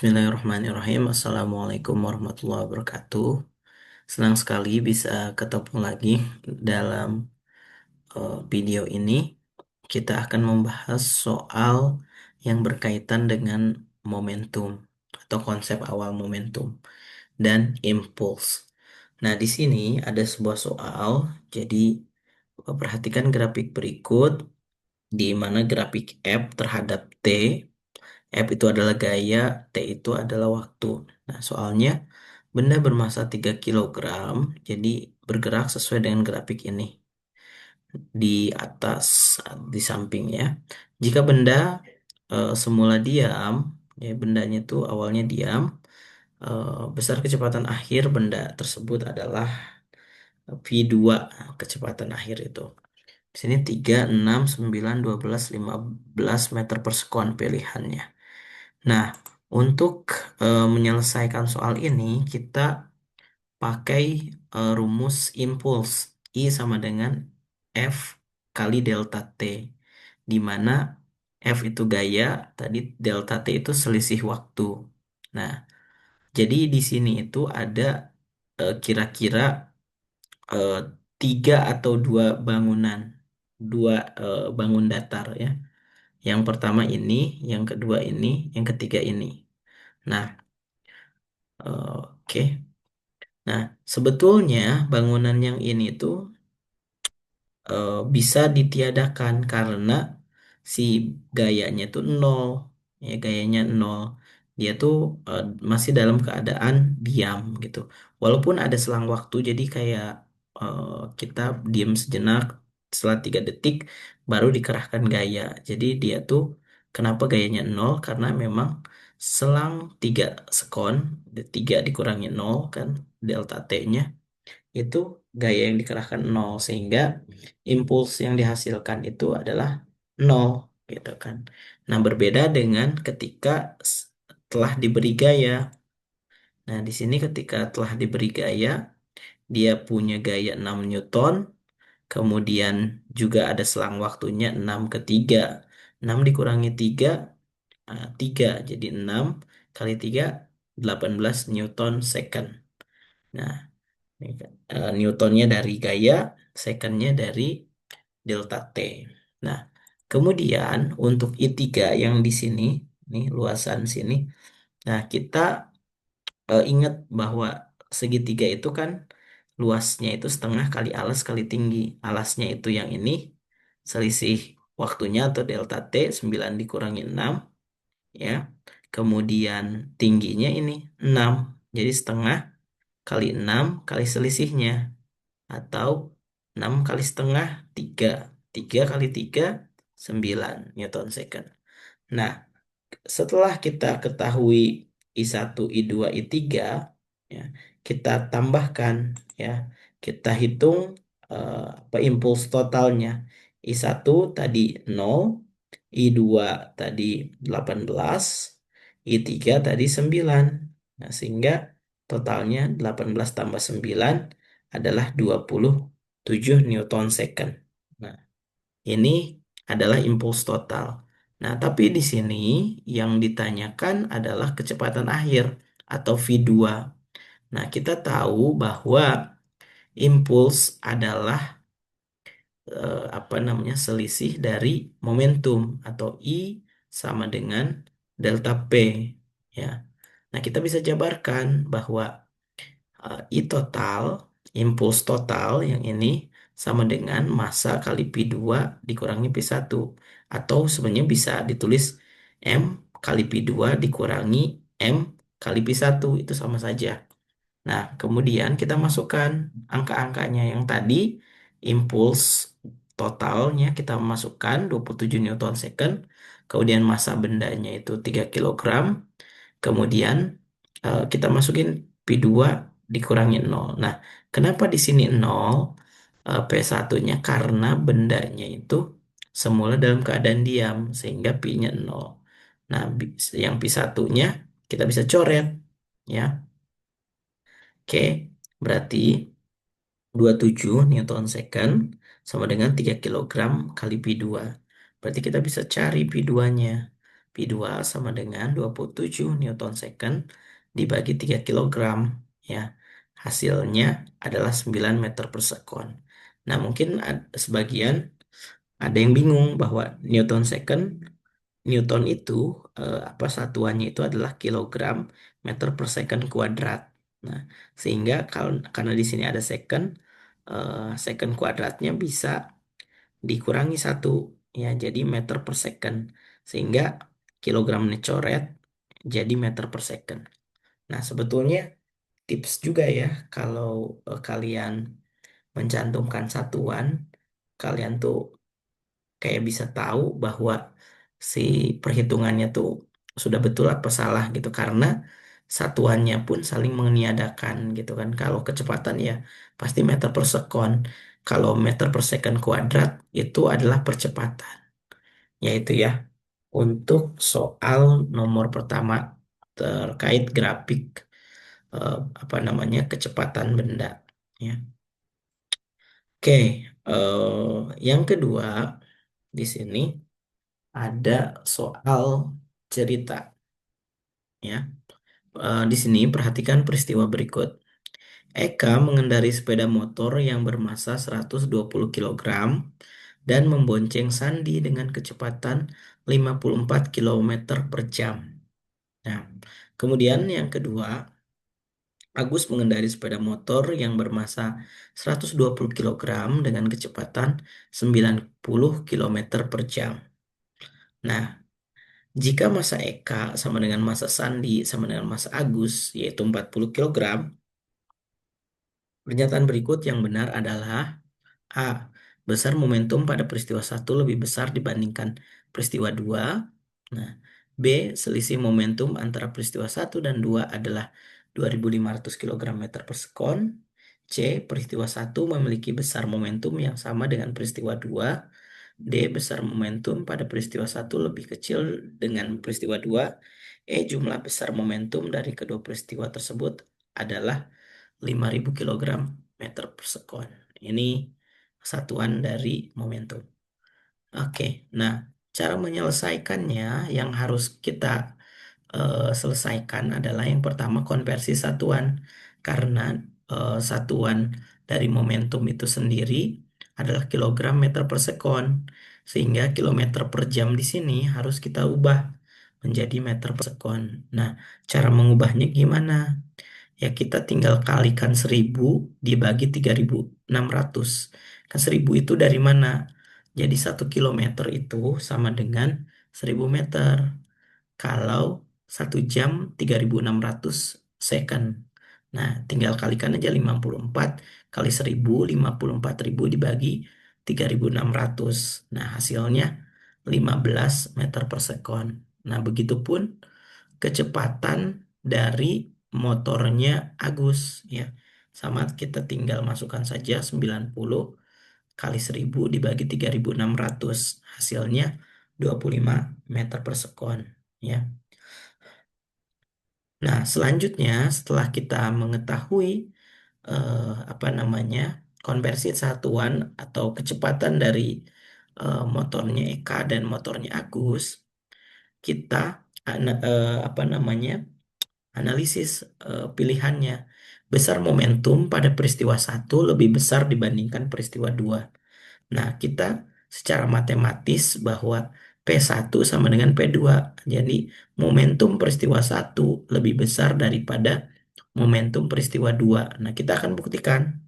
Bismillahirrahmanirrahim. Assalamualaikum warahmatullahi wabarakatuh. Senang sekali bisa ketemu lagi dalam video ini. Kita akan membahas soal yang berkaitan dengan momentum atau konsep awal momentum dan impuls. Nah, di sini ada sebuah soal. Jadi, perhatikan grafik berikut di mana grafik F terhadap T. F itu adalah gaya, T itu adalah waktu. Nah, soalnya benda bermassa 3 kilogram, jadi bergerak sesuai dengan grafik ini. Di atas, di sampingnya. Jika benda semula diam, ya bendanya itu awalnya diam, besar kecepatan akhir benda tersebut adalah V2, kecepatan akhir itu. Di sini 3, 6, 9, 12, 15 meter per sekon pilihannya. Nah, untuk menyelesaikan soal ini, kita pakai rumus impuls. I sama dengan F kali delta T. Di mana F itu gaya, tadi delta T itu selisih waktu. Nah, jadi di sini itu ada kira-kira eh, tiga atau dua bangunan. Dua bangun datar ya. Yang pertama ini, yang kedua ini, yang ketiga ini. Nah, oke. Nah, sebetulnya bangunan yang ini tuh bisa ditiadakan karena si gayanya tuh nol, ya gayanya nol. Dia tuh eh, masih dalam keadaan diam gitu. Walaupun ada selang waktu, jadi kayak eh, kita diam sejenak setelah 3 detik baru dikerahkan gaya. Jadi dia tuh kenapa gayanya nol? Karena memang selang 3 sekon, 3 dikurangi nol kan delta T-nya itu gaya yang dikerahkan nol sehingga impuls yang dihasilkan itu adalah nol gitu kan. Nah, berbeda dengan ketika telah diberi gaya. Nah, di sini ketika telah diberi gaya, dia punya gaya 6 Newton, kemudian juga ada selang waktunya 6 ke 3. 6 dikurangi 3, 3. Jadi 6 kali 3, 18 Newton second. Nah, ini kan, Newtonnya dari gaya, secondnya dari delta T. Nah, kemudian untuk I3 yang di sini, nih luasan sini, nah kita ingat bahwa segitiga itu kan luasnya itu setengah kali alas kali tinggi. Alasnya itu yang ini, selisih waktunya atau delta T 9 dikurangi 6, ya. Kemudian tingginya ini 6. Jadi setengah kali 6 kali selisihnya. Atau 6 kali setengah 3. 3 kali 3 9 Newton second. Nah, setelah kita ketahui I1, I2, I3, ya, kita tambahkan, ya, kita hitung apa impuls totalnya. I1 tadi 0, I2 tadi 18, I3 tadi 9. Nah, sehingga totalnya 18 tambah 9 adalah 27 Newton second. Nah, ini adalah impuls total. Nah, tapi di sini yang ditanyakan adalah kecepatan akhir atau V2. Nah, kita tahu bahwa impuls adalah apa namanya selisih dari momentum atau I sama dengan delta P, ya. Nah, kita bisa jabarkan bahwa I total, impuls total yang ini sama dengan massa kali P2 dikurangi P1. Atau sebenarnya bisa ditulis M kali P2 dikurangi M kali P1. Itu sama saja. Nah, kemudian kita masukkan angka-angkanya yang tadi, impuls totalnya kita masukkan 27 Newton second, kemudian massa bendanya itu 3 kilogram, kemudian kita masukin P2 dikurangi nol. Nah, kenapa di sini nol? P1-nya karena bendanya itu semula dalam keadaan diam sehingga P-nya nol. Nah, yang P1-nya kita bisa coret, ya. Oke, berarti 27 Newton second sama dengan 3 kilogram kali P2. Berarti kita bisa cari P2-nya. Pi2 sama dengan 27 Newton second dibagi 3 kilogram. Ya, hasilnya adalah 9 meter per sekon. Nah, mungkin sebagian ada yang bingung bahwa Newton second, Newton itu apa satuannya itu adalah kilogram meter per second kuadrat. Nah, sehingga kalau karena di sini ada second, second kuadratnya bisa dikurangi satu, ya jadi meter per second, sehingga kilogramnya coret jadi meter per second. Nah, sebetulnya tips juga ya, kalau kalian mencantumkan satuan, kalian tuh kayak bisa tahu bahwa si perhitungannya tuh sudah betul apa salah gitu, karena satuannya pun saling meniadakan gitu kan. Kalau kecepatan ya pasti meter per sekon. Kalau meter per second kuadrat itu adalah percepatan. Yaitu ya untuk soal nomor pertama terkait grafik eh, apa namanya kecepatan benda, ya. Oke, yang kedua di sini ada soal cerita, ya. Di sini perhatikan peristiwa berikut. Eka mengendari sepeda motor yang bermassa 120 kilogram dan membonceng Sandi dengan kecepatan 54 kilometer per jam. Nah, kemudian yang kedua, Agus mengendari sepeda motor yang bermassa 120 kilogram dengan kecepatan 90 kilometer per jam. Nah, jika massa Eka sama dengan massa Sandi sama dengan massa Agus, yaitu 40 kilogram, pernyataan berikut yang benar adalah A. Besar momentum pada peristiwa satu lebih besar dibandingkan peristiwa 2. Nah, B. Selisih momentum antara peristiwa satu dan 2 adalah 2.500 kg meter per sekon. C. Peristiwa satu memiliki besar momentum yang sama dengan peristiwa 2. D. Besar momentum pada peristiwa satu lebih kecil dengan peristiwa 2. E. Jumlah besar momentum dari kedua peristiwa tersebut adalah 5.000 kilogram meter per sekon. Ini satuan dari momentum. Oke, nah cara menyelesaikannya yang harus kita selesaikan adalah yang pertama konversi satuan, karena satuan dari momentum itu sendiri adalah kilogram meter per sekon, sehingga kilometer per jam di sini harus kita ubah menjadi meter per sekon. Nah, cara mengubahnya gimana? Ya kita tinggal kalikan 1.000 dibagi 3.600. Kan 1.000 itu dari mana? Jadi 1 kilometer itu sama dengan 1.000 meter. Kalau 1 jam 3.600 second. Nah, tinggal kalikan aja 54 kali 1.000, 54.000 dibagi 3.600. Nah, hasilnya 15 meter per sekon. Nah, begitupun kecepatan dari motornya Agus, ya. Sama kita tinggal masukkan saja 90 kali 1.000 dibagi 3.600. Hasilnya 25 meter per sekon, ya. Nah, selanjutnya setelah kita mengetahui apa namanya konversi satuan atau kecepatan dari motornya Eka dan motornya Agus, kita apa namanya analisis pilihannya. Besar momentum pada peristiwa satu lebih besar dibandingkan peristiwa 2. Nah, kita secara matematis bahwa P1 sama dengan P2. Jadi, momentum peristiwa satu lebih besar daripada momentum peristiwa 2. Nah, kita akan buktikan,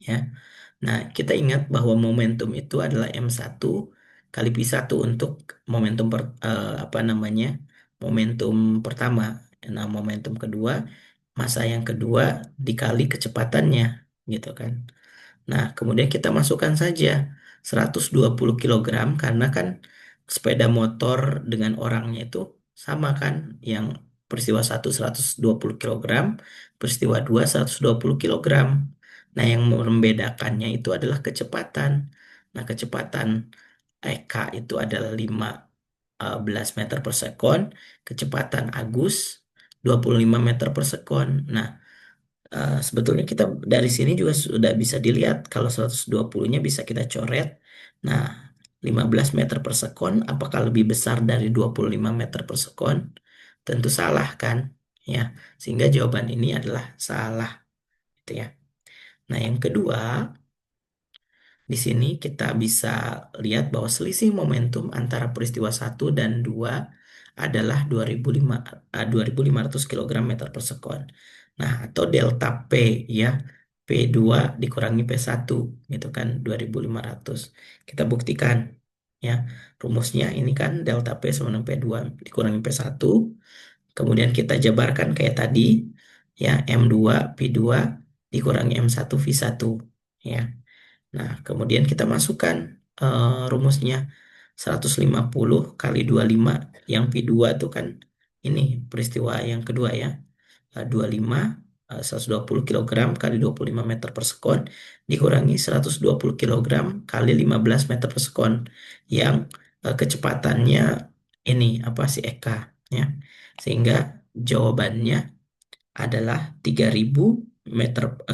ya. Nah, kita ingat bahwa momentum itu adalah M1 kali Pi1 untuk momentum apa namanya? Momentum pertama. Nah, momentum kedua, massa yang kedua dikali kecepatannya, gitu kan. Nah, kemudian kita masukkan saja 120 kilogram karena kan sepeda motor dengan orangnya itu sama kan, yang peristiwa satu 120 kilogram, peristiwa 2 120 kilogram. Nah, yang membedakannya itu adalah kecepatan. Nah, kecepatan EK itu adalah 15 meter per sekon, kecepatan Agus 25 meter per sekon. Nah, sebetulnya kita dari sini juga sudah bisa dilihat kalau 120-nya bisa kita coret. Nah, 15 meter per sekon, apakah lebih besar dari 25 meter per sekon? Tentu salah kan? Ya, sehingga jawaban ini adalah salah, gitu ya. Nah, yang kedua, di sini kita bisa lihat bahwa selisih momentum antara peristiwa satu dan 2 adalah 2.500 kilogram meter per sekon. Nah, atau delta P ya. P2 dikurangi P1 gitu kan 2.500. Kita buktikan ya. Rumusnya ini kan delta P sama dengan P2 dikurangi P1. Kemudian kita jabarkan kayak tadi ya M2 P2 dikurangi M1 V1 ya. Nah, kemudian kita masukkan rumusnya 150 kali 25 yang P2 itu kan ini peristiwa yang kedua ya. 25 120 kilogram kali 25 meter per sekon dikurangi 120 kilogram kali 15 meter per sekon yang kecepatannya ini apa sih Eka ya. Sehingga jawabannya adalah 3.000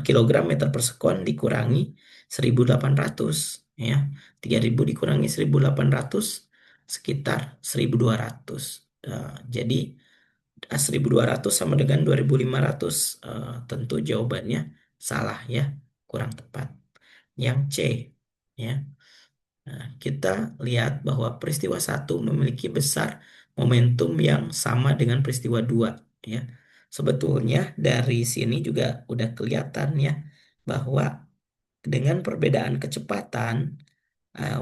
kilogram meter per sekon dikurangi 1.800 ya. 3.000 dikurangi 1.800 sekitar 1.200. Jadi 1.200 sama dengan 2.500. Tentu jawabannya salah ya, kurang tepat. Yang C ya. Nah, kita lihat bahwa peristiwa satu memiliki besar momentum yang sama dengan peristiwa dua, ya. Sebetulnya dari sini juga udah kelihatan ya bahwa dengan perbedaan kecepatan,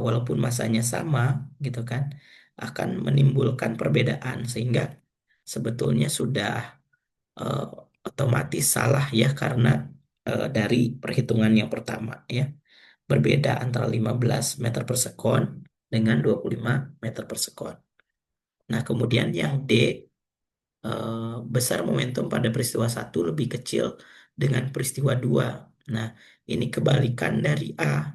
walaupun masanya sama, gitu kan, akan menimbulkan perbedaan sehingga sebetulnya sudah eh, otomatis salah ya karena dari perhitungan yang pertama ya berbeda antara 15 meter per sekon dengan 25 meter per sekon. Nah, kemudian yang D, besar momentum pada peristiwa satu lebih kecil dengan peristiwa dua. Nah, ini kebalikan dari A.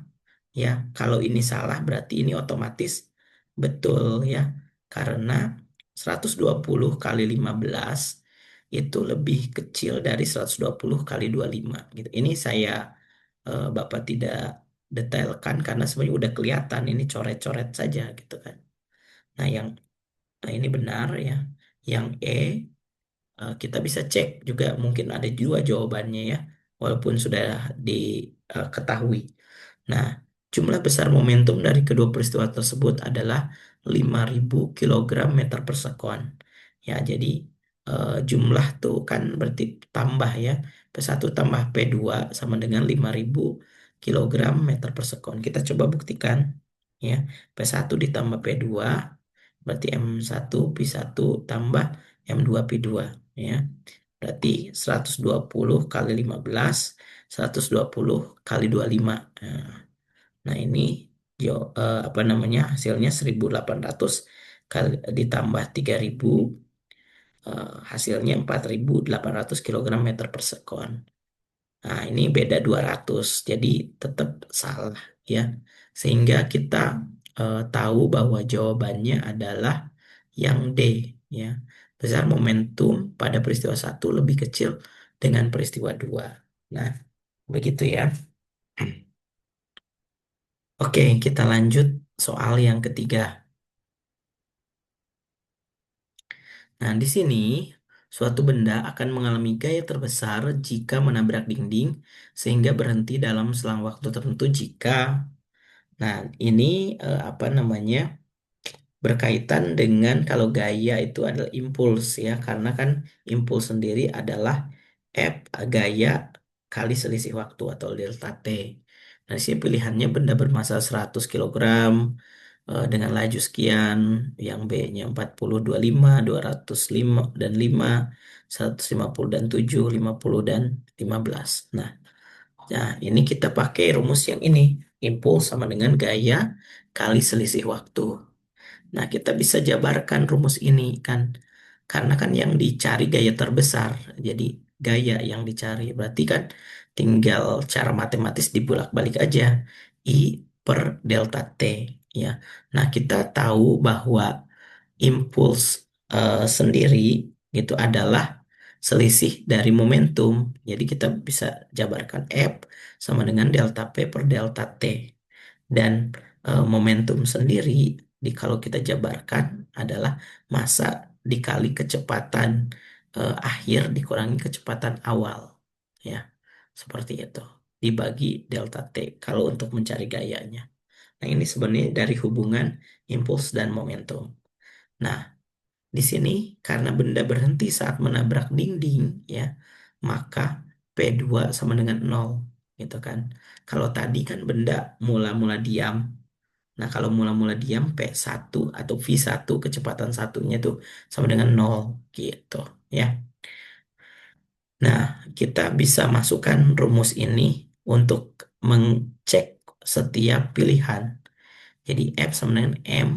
Ya, kalau ini salah berarti ini otomatis betul ya. Karena 120 kali 15 itu lebih kecil dari 120 kali 25 gitu. Ini saya Bapak tidak detailkan karena sebenarnya udah kelihatan ini coret-coret saja gitu kan. Nah, ini benar ya. Yang E kita bisa cek juga mungkin ada dua jawabannya ya, walaupun sudah diketahui. Nah, jumlah besar momentum dari kedua peristiwa tersebut adalah 5.000 kilogram meter per sekon. Ya, jadi jumlah tuh kan berarti tambah ya. P1 tambah P2 sama dengan 5.000 kilogram meter per sekon. Kita coba buktikan ya. P1 ditambah P2 berarti M1 P1 tambah M2 P2 ya. Berarti 120 kali 15, 120 kali 25. Nah, ini apa namanya? Hasilnya 1.800 kali ditambah 3.000, hasilnya 4.800 kilogram meter per sekon. Nah, ini beda 200, jadi tetap salah ya. Sehingga kita tahu bahwa jawabannya adalah yang D ya. Besar momentum pada peristiwa satu lebih kecil dengan peristiwa dua. Nah, begitu ya. Oke, kita lanjut soal yang ketiga. Nah, di sini suatu benda akan mengalami gaya terbesar jika menabrak dinding sehingga berhenti dalam selang waktu tertentu jika. Nah, ini apa namanya? Berkaitan dengan kalau gaya itu adalah impuls ya, karena kan impuls sendiri adalah F gaya kali selisih waktu atau delta T. Nah, di sini pilihannya benda bermassa 100 kilogram dengan laju sekian, yang B-nya 40, 25, 205 dan 5, 150 dan 7, 50 dan 15. Nah, ini kita pakai rumus yang ini. Impuls sama dengan gaya kali selisih waktu. Nah, kita bisa jabarkan rumus ini kan. Karena kan yang dicari gaya terbesar. Jadi gaya yang dicari. Berarti kan tinggal cara matematis dibulak-balik aja. I per delta T. Ya. Nah, kita tahu bahwa impuls sendiri itu adalah selisih dari momentum. Jadi kita bisa jabarkan F sama dengan delta P per delta T. Dan momentum sendiri kalau kita jabarkan adalah massa dikali kecepatan akhir dikurangi kecepatan awal, ya, seperti itu, dibagi delta t kalau untuk mencari gayanya. Nah, ini sebenarnya dari hubungan impuls dan momentum. Nah, di sini karena benda berhenti saat menabrak dinding, ya, maka P2 sama dengan nol, gitu kan. Kalau tadi kan benda mula-mula diam. Nah, kalau mula-mula diam P1 atau V1 kecepatan satunya itu sama dengan nol, gitu, ya. Nah, kita bisa masukkan rumus ini untuk mengcek setiap pilihan. Jadi F sama dengan M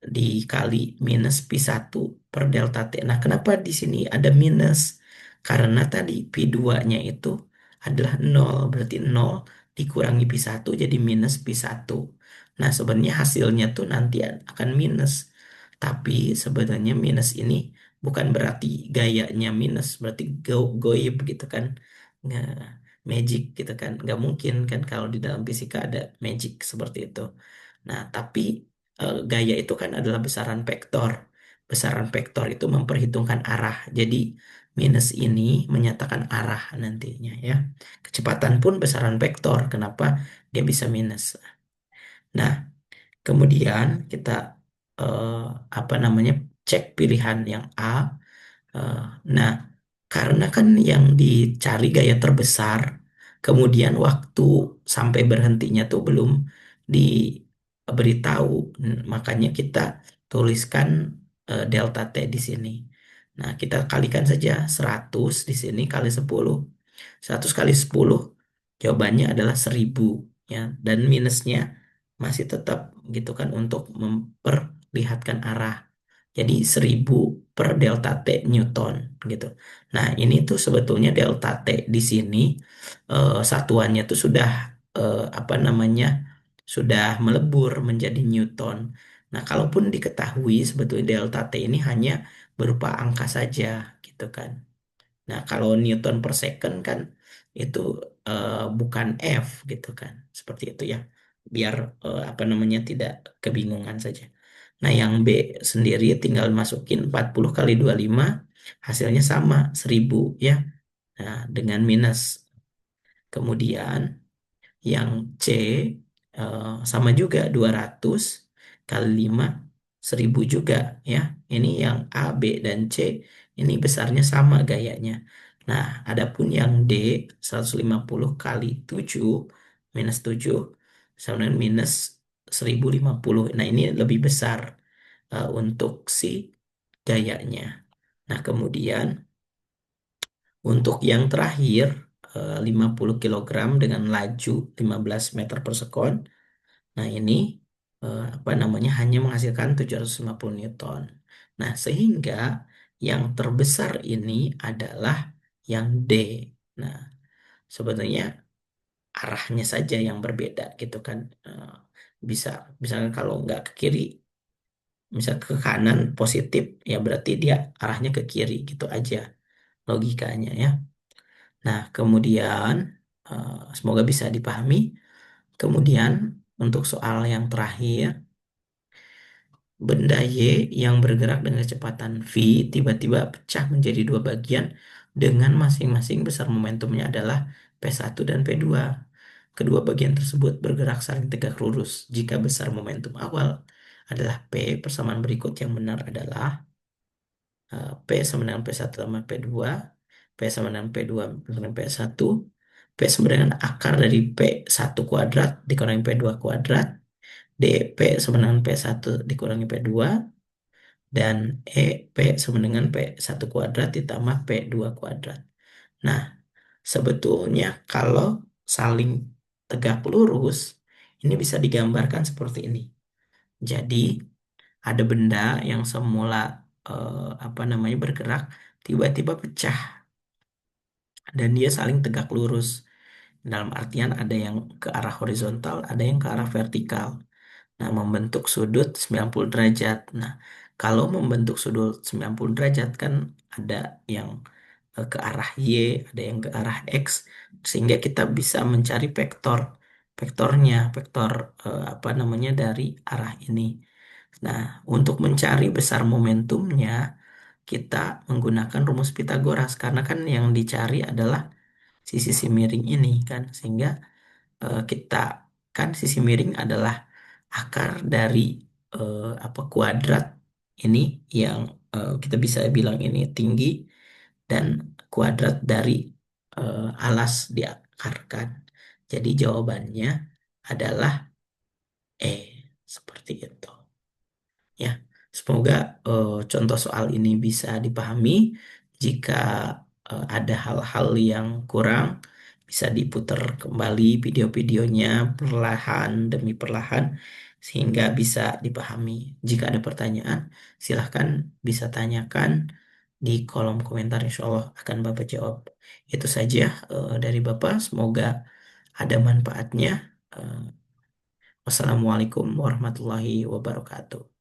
dikali minus Pi 1 per delta T. Nah, kenapa di sini ada minus? Karena tadi Pi 2-nya itu adalah nol, berarti nol dikurangi Pi 1 jadi minus Pi 1. Nah, sebenarnya hasilnya tuh nanti akan minus. Tapi sebenarnya minus ini bukan berarti gayanya minus, berarti goib gitu kan. Nggak, magic gitu kan. Nggak mungkin kan kalau di dalam fisika ada magic seperti itu. Nah, tapi gaya itu kan adalah besaran vektor. Besaran vektor itu memperhitungkan arah. Jadi minus ini menyatakan arah nantinya, ya. Kecepatan pun besaran vektor. Kenapa dia bisa minus? Nah, kemudian kita eh, apa namanya cek pilihan yang A. Eh, nah, karena kan yang dicari gaya terbesar, kemudian waktu sampai berhentinya tuh belum diberitahu. Makanya kita tuliskan delta T di sini. Nah, kita kalikan saja 100 di sini kali 10. 100 kali 10 jawabannya adalah 1000, ya. Dan minusnya masih tetap gitu kan untuk memperlihatkan arah. Jadi 1000 per delta T Newton gitu. Nah, ini tuh sebetulnya delta T di sini satuannya tuh sudah apa namanya? Sudah melebur menjadi Newton. Nah, kalaupun diketahui sebetulnya delta T ini hanya berupa angka saja gitu kan. Nah, kalau Newton per second kan itu bukan F gitu kan. Seperti itu, ya. Biar apa namanya tidak kebingungan saja. Nah, yang B sendiri tinggal masukin 40 kali 25 hasilnya sama 1000, ya. Nah, dengan minus. Kemudian yang C sama juga 200 kali 5 1000 juga, ya. Ini yang A, B, dan C ini besarnya sama gayanya. Nah, adapun yang D 150 kali 7 minus 7 sama dengan minus 1050. Nah, ini lebih besar untuk si gayanya. Nah, kemudian untuk yang terakhir 50 kilogram dengan laju 15 meter per sekon. Nah, ini apa namanya hanya menghasilkan 750 Newton. Nah, sehingga yang terbesar ini adalah yang D. Nah, sebenarnya arahnya saja yang berbeda gitu kan. Bisa misalnya kalau nggak ke kiri, misal ke kanan positif, ya berarti dia arahnya ke kiri gitu aja logikanya, ya. Nah, kemudian semoga bisa dipahami. Kemudian untuk soal yang terakhir, benda Y yang bergerak dengan kecepatan V tiba-tiba pecah menjadi dua bagian dengan masing-masing besar momentumnya adalah P1 dan P2. Kedua bagian tersebut bergerak saling tegak lurus. Jika besar momentum awal adalah P, persamaan berikut yang benar adalah P sama dengan P1 tambah P2, P sama dengan P2 dengan P1, P sama dengan akar dari P1 kuadrat dikurangi P2 kuadrat, DP sama dengan P1 dikurangi P2, dan EP sama dengan P1 kuadrat ditambah P2 kuadrat. Nah, sebetulnya kalau saling tegak lurus, ini bisa digambarkan seperti ini. Jadi, ada benda yang semula apa namanya bergerak, tiba-tiba pecah dan dia saling tegak lurus. Dalam artian ada yang ke arah horizontal, ada yang ke arah vertikal. Nah, membentuk sudut 90 derajat. Nah, kalau membentuk sudut 90 derajat kan ada yang ke arah Y, ada yang ke arah X, sehingga kita bisa mencari vektor. vektornya, vektor apa namanya dari arah ini. Nah, untuk mencari besar momentumnya, kita menggunakan rumus Pitagoras karena kan yang dicari adalah sisi miring ini kan, sehingga kita kan sisi miring adalah akar dari apa kuadrat ini yang kita bisa bilang ini tinggi dan kuadrat dari alas diakarkan. Jadi jawabannya adalah E, seperti itu. Ya, semoga contoh soal ini bisa dipahami. Jika ada hal-hal yang kurang, bisa diputar kembali video-videonya perlahan demi perlahan sehingga bisa dipahami. Jika ada pertanyaan, silahkan bisa tanyakan di kolom komentar. Insya Allah akan Bapak jawab. Itu saja dari Bapak. Semoga ada manfaatnya. Eh, Wassalamualaikum warahmatullahi wabarakatuh.